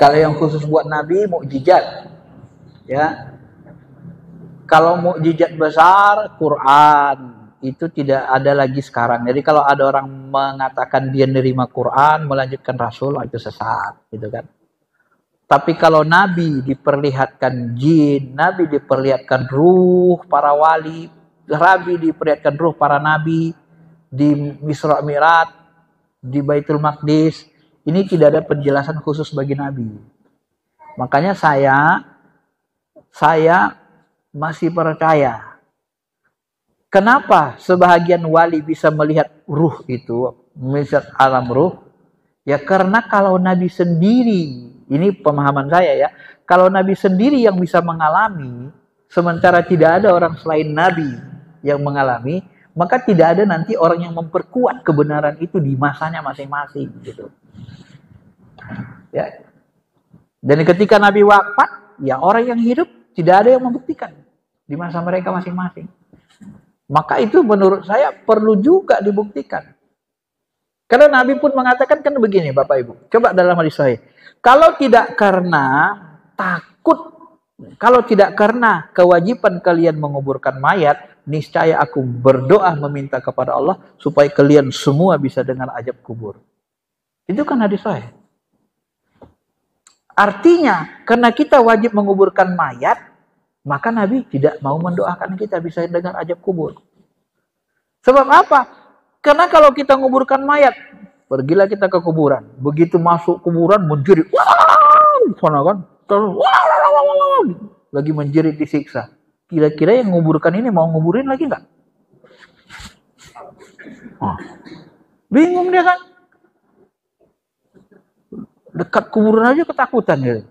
Kalau yang khusus buat Nabi, mukjizat. Ya. Kalau mukjizat besar, Quran. Itu tidak ada lagi sekarang. Jadi kalau ada orang mengatakan dia nerima Quran, melanjutkan Rasul, itu sesat. Gitu kan. Tapi kalau Nabi diperlihatkan jin, Nabi diperlihatkan ruh para wali, Nabi diperlihatkan ruh para nabi, di Isra Mi'raj, di Baitul Maqdis, ini tidak ada penjelasan khusus bagi Nabi. Makanya saya masih percaya. Kenapa sebahagian wali bisa melihat ruh itu, melihat alam ruh? Ya karena kalau Nabi sendiri, ini pemahaman saya ya, kalau Nabi sendiri yang bisa mengalami, sementara tidak ada orang selain Nabi yang mengalami, maka tidak ada nanti orang yang memperkuat kebenaran itu di masanya masing-masing gitu. Ya. Dan ketika Nabi wafat, ya orang yang hidup tidak ada yang membuktikan di masa mereka masing-masing. Maka itu menurut saya perlu juga dibuktikan. Karena Nabi pun mengatakan kan begini Bapak Ibu. Coba dalam hadis sahih. Kalau tidak karena takut, kalau tidak karena kewajiban kalian menguburkan mayat, niscaya aku berdoa meminta kepada Allah supaya kalian semua bisa dengar azab kubur. Itu kan hadis sahih. Artinya, karena kita wajib menguburkan mayat, maka Nabi tidak mau mendoakan kita bisa dengar azab kubur. Sebab apa? Karena kalau kita menguburkan mayat, pergilah kita ke kuburan. Begitu masuk kuburan, menjerit. Lagi menjerit disiksa. Kira-kira yang menguburkan ini mau nguburin lagi nggak? Bingung dia kan? Dekat kuburan aja ketakutan gitu.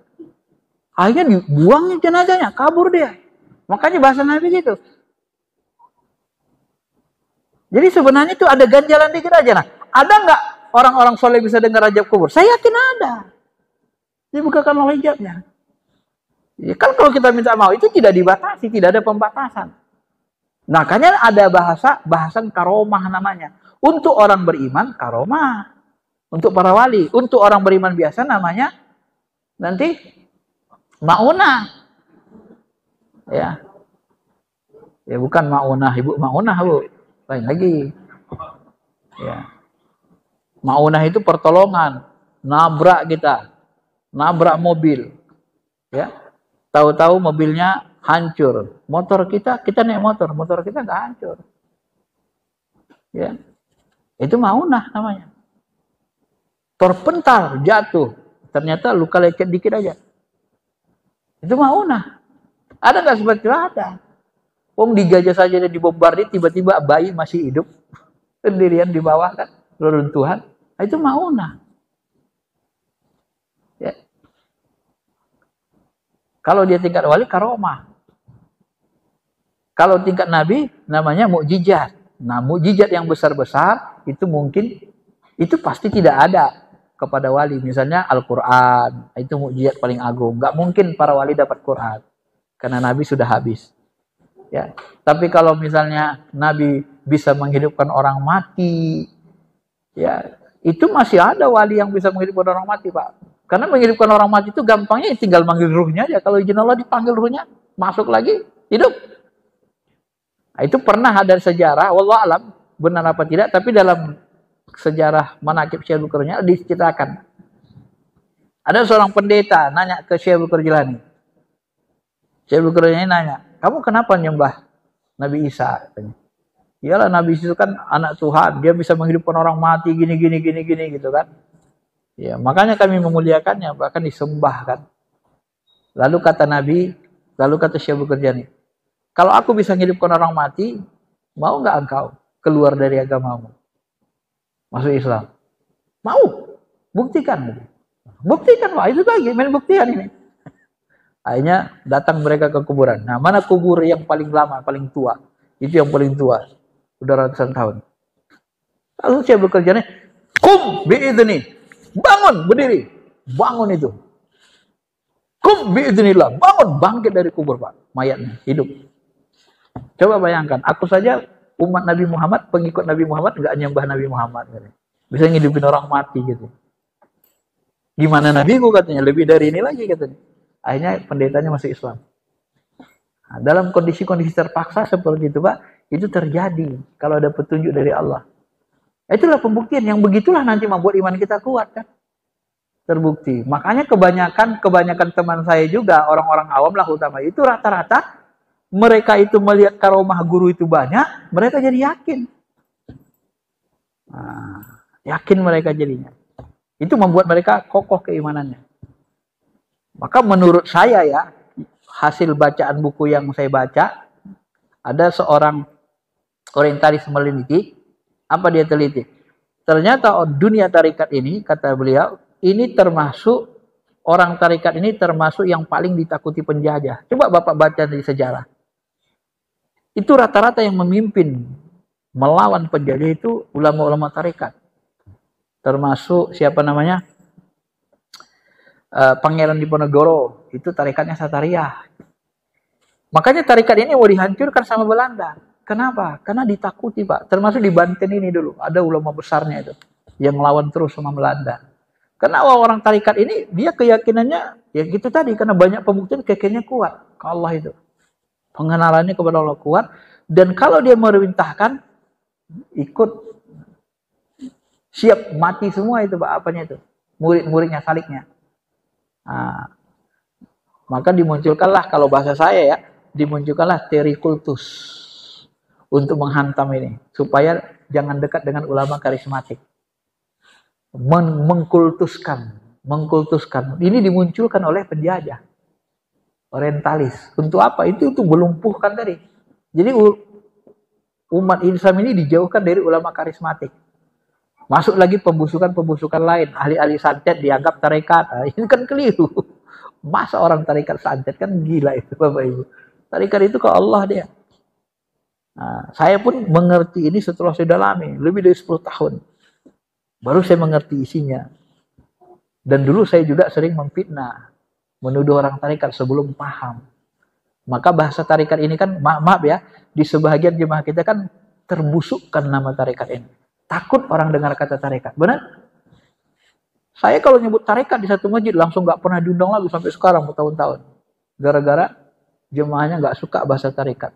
Akhirnya dibuangin jenazahnya, kabur dia. Makanya bahasa Nabi gitu. Jadi sebenarnya itu ada ganjalan dikit aja. Nah, ada nggak orang-orang soleh bisa dengar azab kubur? Saya yakin ada. Dibukakan oleh hijabnya. Ya, kan kalau kita minta mau itu tidak dibatasi, tidak ada pembatasan. Nah, makanya ada bahasan karomah namanya. Untuk orang beriman karomah. Untuk para wali, untuk orang beriman biasa namanya nanti maunah. Ya. Ya bukan maunah, Ibu maunah, Bu. Lain lagi. Ya. Maunah itu pertolongan, nabrak kita. Nabrak mobil. Ya. Tahu-tahu mobilnya hancur. Motor kita naik motor kita nggak hancur. Ya. Itu maunah namanya. Terpental, jatuh. Ternyata luka lecet dikit aja. Itu maunah. Ada nggak seperti itu? Ada. Digajah saja dan dibombardir, tiba-tiba bayi masih hidup. Sendirian di bawah kan. Reruntuhan. Itu maunah. Ya. Kalau dia tingkat wali, karomah. Kalau tingkat nabi, namanya mukjizat. Nah, mukjizat yang besar-besar, itu mungkin, itu pasti tidak ada kepada wali. Misalnya Al-Quran, itu mukjizat paling agung. Nggak mungkin para wali dapat Quran. Karena nabi sudah habis. Ya. Tapi kalau misalnya nabi bisa menghidupkan orang mati, ya itu masih ada wali yang bisa menghidupkan orang mati, Pak. Karena menghidupkan orang mati itu gampangnya tinggal manggil ruhnya aja. Kalau izin Allah dipanggil ruhnya, masuk lagi, hidup. Nah, itu pernah ada sejarah, wallahu alam benar apa tidak, tapi dalam sejarah manaqib Syekh Abdul Qadir diceritakan. Ada seorang pendeta nanya ke Syekh Abdul Qadir Jilani. Syekh Abdul Qadir Jilani nanya, "Kamu kenapa nyembah Nabi Isa?" katanya. "Iyalah Nabi Isa itu kan anak Tuhan, dia bisa menghidupkan orang mati gini gitu kan." Ya, makanya kami memuliakannya, bahkan disembah kan. Lalu kata Syekh Abdul Qadir Jilani, "Kalau aku bisa menghidupkan orang mati, mau nggak engkau keluar dari agamamu? Masuk Islam?" "Mau." "Buktikan." "Buktikan, Pak." Itu lagi main buktian ini. Akhirnya datang mereka ke kuburan. Nah, mana kubur yang paling lama, paling tua? Itu yang paling tua. Udah ratusan tahun. Lalu saya bekerja nih. "Kum bi'idzni." Bangun, berdiri. Bangun itu. "Kum bi'idznillah." Bangun, bangkit dari kubur, Pak. Mayatnya, hidup. Coba bayangkan, aku saja umat Nabi Muhammad, pengikut Nabi Muhammad, nggak nyembah Nabi Muhammad. Bisa ngidupin orang mati gitu. Gimana nabiku katanya, lebih dari ini lagi katanya. Akhirnya pendetanya masuk Islam. Nah, dalam kondisi-kondisi terpaksa seperti itu Pak, itu terjadi kalau ada petunjuk dari Allah. Itulah pembuktian, yang begitulah nanti membuat iman kita kuat kan. Terbukti. Makanya kebanyakan teman saya juga, orang-orang awam lah utama, itu rata-rata mereka itu melihat karomah guru itu banyak, mereka jadi yakin. Nah, yakin mereka jadinya. Itu membuat mereka kokoh keimanannya. Maka menurut saya ya, hasil bacaan buku yang saya baca, ada seorang orientalis meneliti, apa dia teliti? Ternyata dunia tarikat ini, kata beliau, ini termasuk, orang tarikat ini termasuk yang paling ditakuti penjajah. Coba Bapak baca di sejarah. Itu rata-rata yang memimpin melawan penjajah itu ulama-ulama tarikat. Termasuk siapa namanya? Pangeran Diponegoro, itu tarikatnya Satariyah. Makanya tarikat ini mau dihancurkan sama Belanda. Kenapa? Karena ditakuti Pak. Termasuk di Banten ini dulu, ada ulama besarnya itu yang melawan terus sama Belanda. Karena orang tarikat ini dia keyakinannya ya gitu tadi, karena banyak pembuktian keyakinannya kuat ke Allah itu. Pengenalannya kepada Allah kuat, dan kalau dia memerintahkan ikut, siap mati semua itu Pak, apanya itu? Murid-muridnya, saliknya. Nah, maka dimunculkanlah, kalau bahasa saya ya, dimunculkanlah teori kultus untuk menghantam ini, supaya jangan dekat dengan ulama karismatik. Mengkultuskan. Ini dimunculkan oleh penjajah orientalis. Untuk apa? Itu melumpuhkan tadi. Jadi umat Islam ini dijauhkan dari ulama karismatik. Masuk lagi pembusukan lain. Ahli-ahli santet dianggap tarekat. Nah, ini kan keliru. Masa orang tarekat santet, kan gila itu Bapak Ibu. Tarekat itu ke Allah dia. Nah, saya pun mengerti ini setelah saya dalami lebih dari 10 tahun. Baru saya mengerti isinya. Dan dulu saya juga sering memfitnah, menuduh orang tarekat sebelum paham. Maka bahasa tarekat ini kan, maaf ya, di sebagian jemaah kita kan terbusukkan nama tarekat ini. Takut orang dengar kata tarekat. Benar? Saya kalau nyebut tarekat di satu masjid langsung gak pernah diundang lagi sampai sekarang bertahun-tahun. Gara-gara jemaahnya gak suka bahasa tarekat.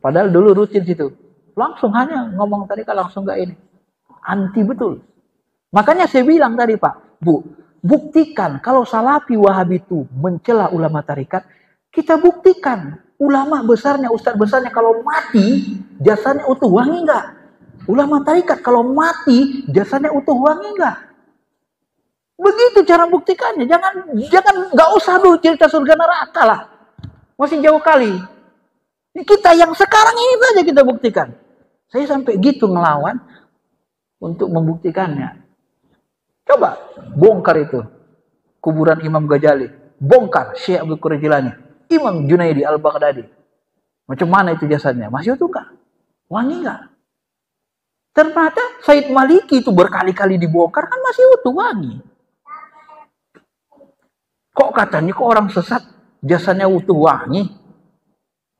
Padahal dulu rutin situ. Langsung hanya ngomong tarekat, langsung gak ini. Anti betul. Makanya saya bilang tadi Pak, Bu, buktikan kalau Salafi Wahabi itu mencela ulama tarekat, kita buktikan ulama besarnya, ustadz besarnya kalau mati jasanya utuh, wangi nggak? Ulama tarekat kalau mati jasanya utuh, wangi nggak? Begitu cara buktikannya. Jangan nggak usah dulu cerita surga neraka lah, masih jauh kali. Ini kita yang sekarang ini saja kita buktikan. Saya sampai gitu ngelawan untuk membuktikannya. Coba bongkar itu kuburan Imam Ghazali, bongkar Syekh Abdul Qadir Jilani, Imam Junaidi Al-Baghdadi. Macam mana itu jasadnya? Masih utuh nggak? Wangi nggak? Ternyata Said Maliki itu berkali-kali dibongkar, kan masih utuh, wangi. Kok katanya kok orang sesat jasadnya utuh, wangi?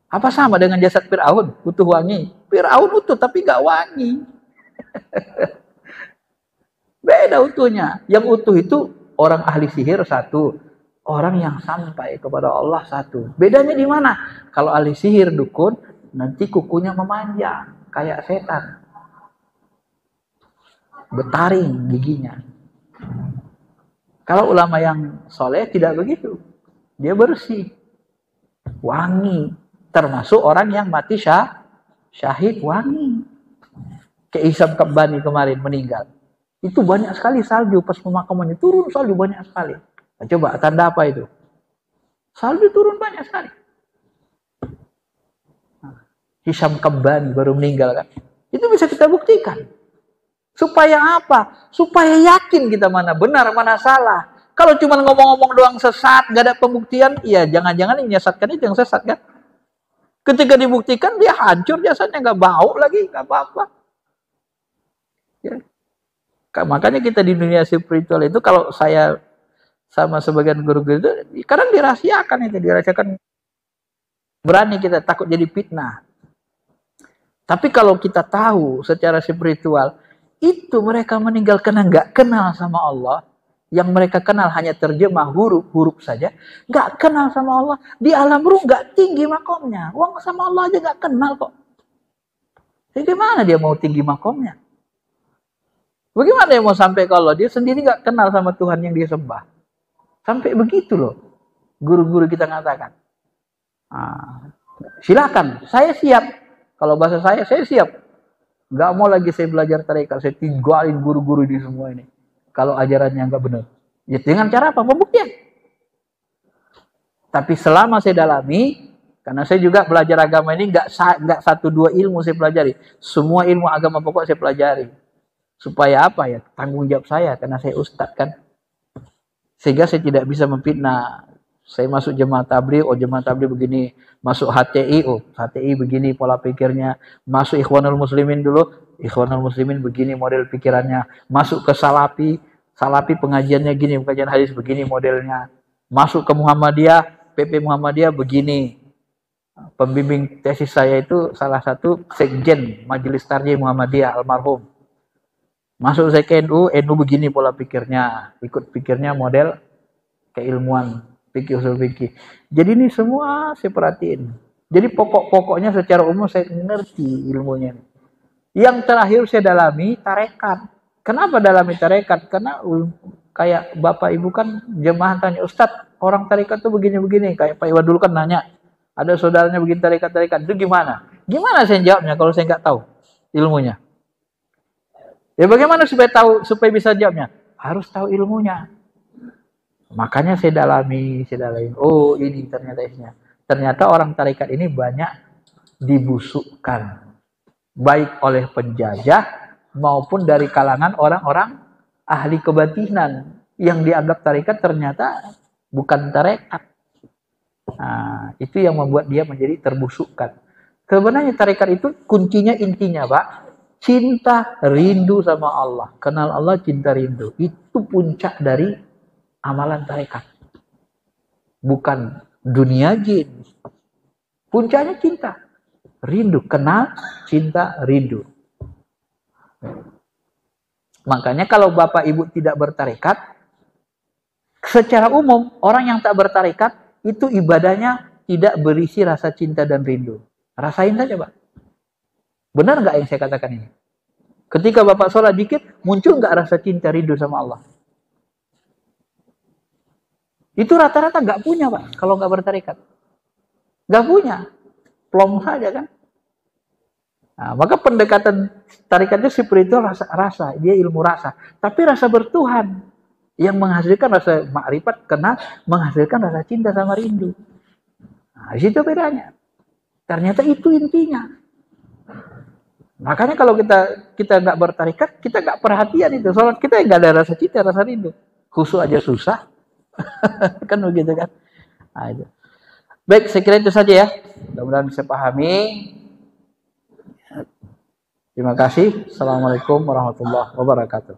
Apa sama dengan jasad Fir'aun? Utuh, wangi. Fir'aun utuh tapi nggak wangi. Beda utuhnya. Yang utuh itu orang ahli sihir satu, orang yang sampai kepada Allah satu. Bedanya di mana? Kalau ahli sihir dukun, nanti kukunya memanjang kayak setan, bertaring giginya. Kalau ulama yang soleh tidak begitu, dia bersih, wangi. Termasuk orang yang mati syahid, wangi. Kayak Hisam Kambani kemarin meninggal. Itu banyak sekali salju pas pemakamannya, turun salju banyak sekali. Nah, coba tanda apa itu? Salju turun banyak sekali. Nah, Hisam Kambani baru meninggal kan. Itu bisa kita buktikan. Supaya apa? Supaya yakin kita mana benar, mana salah. Kalau cuma ngomong-ngomong doang sesat, gak ada pembuktian, ya jangan-jangan yang menyesatkan itu yang sesat kan. Ketika dibuktikan dia hancur jasadnya, gak bau lagi, gak apa-apa. Ya. Makanya kita di dunia spiritual itu, kalau saya sama sebagian guru-guru itu, kadang dirahasiakan itu, dirahasiakan. Berani kita, takut jadi fitnah. Tapi kalau kita tahu secara spiritual, itu mereka meninggal karena nggak kenal sama Allah, yang mereka kenal hanya terjemah huruf-huruf saja, nggak kenal sama Allah. Di alam ruh nggak tinggi makomnya. Wong sama Allah aja nggak kenal kok. Jadi gimana dia mau tinggi makomnya? Bagaimana dia mau sampai ke Allah? Dia sendiri nggak kenal sama Tuhan yang dia sembah. Sampai begitu loh. Guru-guru kita ngatakan. Nah, silakan, saya siap. Kalau bahasa saya siap. Nggak mau lagi saya belajar tarekat. Saya tinggalin guru-guru di semua ini. Kalau ajarannya nggak benar. Ya dengan cara apa? Pembuktian. Tapi selama saya dalami, karena saya juga belajar agama ini nggak 1-2 ilmu saya pelajari. Semua ilmu agama pokok saya pelajari. Supaya apa ya? Tanggung jawab saya, karena saya ustadz kan. Sehingga saya tidak bisa memfitnah. Saya masuk jemaah tabligh, oh jemaah tabligh begini. Masuk HTI, oh HTI begini pola pikirnya. Masuk Ikhwanul Muslimin dulu, Ikhwanul Muslimin begini model pikirannya. Masuk ke Salafi, Salafi pengajiannya gini, pengajian hadis begini modelnya. Masuk ke Muhammadiyah, PP Muhammadiyah begini. Pembimbing tesis saya itu salah satu sekjen Majelis Tarjih Muhammadiyah almarhum. Masuk saya ke NU, NU begini pola pikirnya. Ikut pikirnya model keilmuan, fikih usul fikih. Jadi ini semua saya perhatiin. Jadi pokok-pokoknya secara umum saya ngerti ilmunya. Yang terakhir saya dalami tarekat. Kenapa dalami tarekat? Karena kayak bapak ibu kan jemaah tanya, Ustadz orang tarekat tuh begini-begini. Kayak Pak Iwan dulu kan nanya, ada saudaranya begini tarekat-tarekat. Itu gimana? Gimana saya jawabnya kalau saya nggak tahu ilmunya? Ya bagaimana supaya bisa jawabnya? Harus tahu ilmunya. Makanya saya dalami. Oh ini ternyata isinya. Ternyata orang tarekat ini banyak dibusukkan. Baik oleh penjajah maupun dari kalangan orang-orang ahli kebatinan. Yang dianggap tarekat ternyata bukan tarekat. Nah, itu yang membuat dia menjadi terbusukkan. Sebenarnya tarekat itu kuncinya intinya Pak. Cinta, rindu sama Allah. Kenal Allah, cinta, rindu. Itu puncak dari amalan tarekat. Bukan dunia jin. Puncaknya cinta. Rindu. Kenal, cinta, rindu. Makanya kalau bapak ibu tidak bertarekat, secara umum, orang yang tak bertarekat, itu ibadahnya tidak berisi rasa cinta dan rindu. Rasain saja Pak. Benar nggak yang saya katakan ini? Ketika Bapak sholat dikit, muncul nggak rasa cinta rindu sama Allah? Itu rata-rata nggak punya Pak, kalau nggak bertarekat. Nggak punya. Plong saja kan. Nah, maka pendekatan tarekat itu spiritual rasa, dia ilmu rasa. Tapi rasa bertuhan yang menghasilkan rasa makrifat, kenal, menghasilkan rasa cinta sama rindu. Nah, di situ bedanya. Ternyata itu intinya. Makanya kalau kita nggak bertarekat, kita nggak perhatian itu. Sholat kita nggak ada rasa cinta, rasa rindu. Khusyuk aja susah. Kan begitu kan. Nah, itu. Baik, saya kira itu saja ya. Mudah-mudahan bisa pahami. Terima kasih. Assalamualaikum warahmatullahi wabarakatuh.